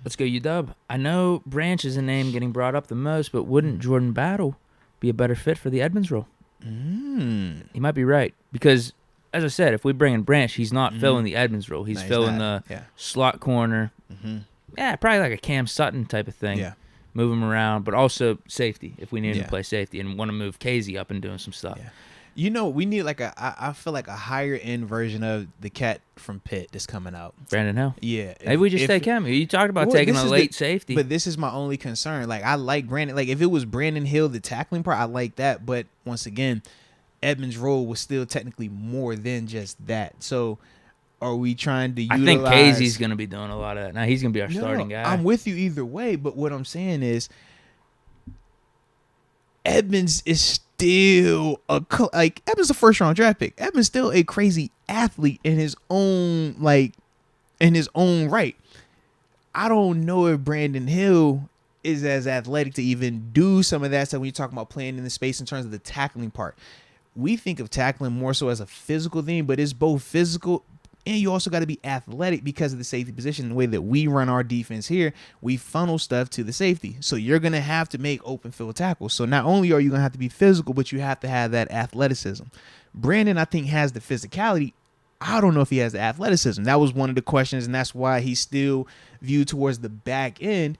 Let's go UW. I know Branch is a name getting brought up the most, but wouldn't Jordan Battle be a better fit for the Edmonds role? He might be right because, as I said, if we bring in Branch, he's not filling the Edmonds role. He's filling the slot corner. Yeah, probably like a Cam Sutton type of thing. Yeah. Move him around, but also safety if we need him to play safety and want to move Casey up and doing some stuff. Yeah. You know, we need like I feel like a higher end version of the cat from Pitt that's coming out. Brandon Hill. Yeah. Maybe we just take him. You talked about taking a late safety. But this is my only concern. Like, I like Brandon. Like, if it was Brandon Hill, the tackling part, I like that. But once again, Edmonds' role was still technically more than just that. So, are we trying to utilize... I think Casey's going to be doing a lot of that. Now, he's going to be our starting guy. I'm with you either way. But what I'm saying is, Edmonds is still Edmonds is a first round draft pick. Edmonds still a crazy athlete in his own right. I don't know if Brandon Hill is as athletic to even do some of that stuff when you're talking about playing in the space in terms of the tackling part. We think of tackling more so as a physical thing, but it's both physical and you also got to be athletic because of the safety position. The way that we run our defense here, we funnel stuff to the safety. So you're going to have to make open field tackles. So not only are you going to have to be physical, but you have to have that athleticism. Brandon, I think, has the physicality. I don't know if he has the athleticism. That was one of the questions, and that's why he's still viewed towards the back end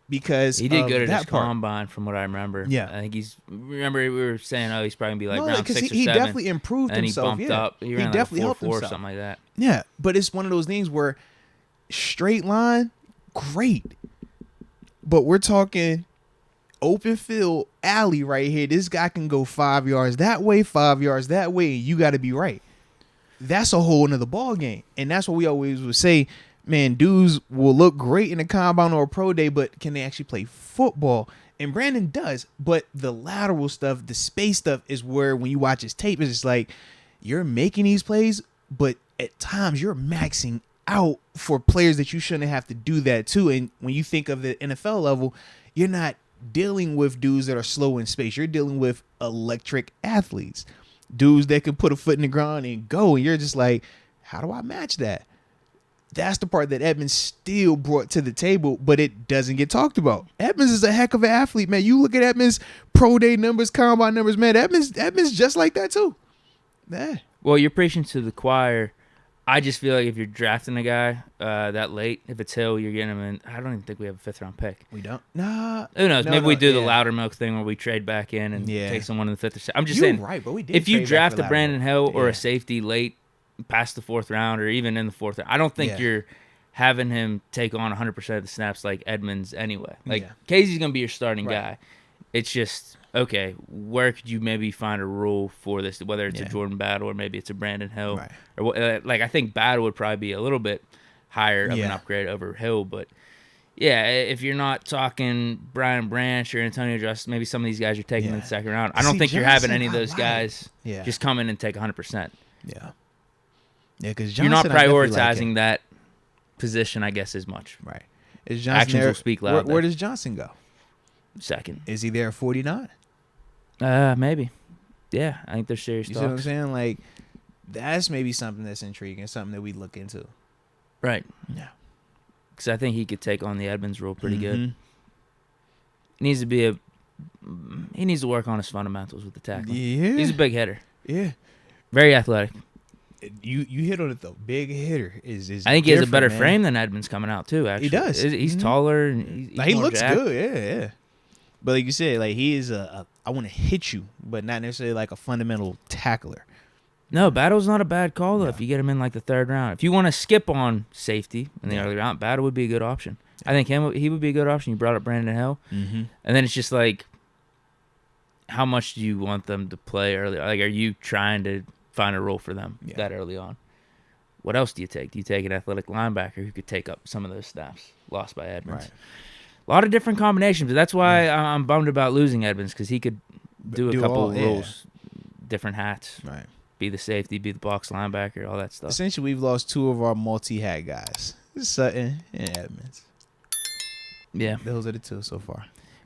because he did good at his part. Combine, from what I remember. Yeah, I think remember we were saying, he's probably gonna be like round 6 or 7. He definitely improved and himself. He bumped up. He ran definitely like a 4.4 helped himself. or something like that. Yeah, but it's one of those things where straight line, great, but we're talking open field alley right here. This guy can go 5 yards that way, 5 yards that way, and you got to be right. That's a whole nother ball game, and that's what we always would say. Man, dudes will look great in a combine or a pro day, but can they actually play football? And Brandon does, but the lateral stuff, the space stuff is where when you watch his tape, it's just like you're making these plays, but at times you're maxing out for players that you shouldn't have to do that to. And when you think of the NFL level, you're not dealing with dudes that are slow in space. You're dealing with electric athletes, dudes that can put a foot in the ground and go. And you're just like, how do I match that? That's the part that Edmonds still brought to the table, but it doesn't get talked about. Edmonds is a heck of an athlete, man. You look at Edmonds' pro day numbers, combine numbers, man. Edmonds just like that too. Yeah. Well, you're preaching to the choir. I just feel like if you're drafting a guy that late, if it's Hill, you're getting him in. I don't even think we have a 5th round pick. We don't? Nah. Who knows? Maybe we do the Loudermilk thing where we trade back in and take someone in the 5th or 6th. I'm just saying, right, but we did if you draft a Brandon Hill or Yeah. a safety late, past the 4th round or even in the 4th round, I don't think you're having him take on 100% of the snaps like Edmonds anyway. Like Casey's going to be your starting guy. It's just, okay, where could you maybe find a role for this, whether it's a Jordan Battle or maybe it's a Brandon Hill. Right. Or like I think Battle would probably be a little bit higher of an upgrade over Hill, but yeah, if you're not talking Brian Branch or Antonio Justice, maybe some of these guys you're taking in the 2nd round. I don't think you're having any of those guys just come in and take 100%. Yeah. Yeah, because you're not prioritizing that position, I guess, as much. Right. Is Johnson Actions will speak loud. Where does Johnson go? 2nd. Is he there at 49? Maybe. Yeah, I think there's serious talks. talks. See what I'm saying? Like, that's maybe something that's intriguing, something that we look into. Right. Yeah. Because I think he could take on the Edmonds role pretty good. He needs to work on his fundamentals with the tackling. Yeah. He's a big hitter. Yeah. Very athletic. You hit on it though. Big hitter is. I think he has a better frame than Edmonds coming out too. Actually, he does. He's taller and he looks good. Yeah. But like you said, like he is I want to hit you, but not necessarily like a fundamental tackler. No, Battle's not a bad call though. If you get him in like the 3rd round, if you want to skip on safety in the early round, Battle would be a good option. I think he would be a good option. You brought up Brandon Hill, and then it's just like, how much do you want them to play early? Like, are you trying to find a role for them that early on? What else do you take? Do you take an athletic linebacker who could take up some of those snaps lost by Edmonds? Right. A lot of different combinations, but that's why I'm bummed about losing Edmonds, because he could do a couple of roles, different hats. Right. Be the safety, be the box linebacker, all that stuff. Essentially, we've lost 2 of our multi-hat guys, Sutton and Edmonds. Yeah. Those are the 2 so far.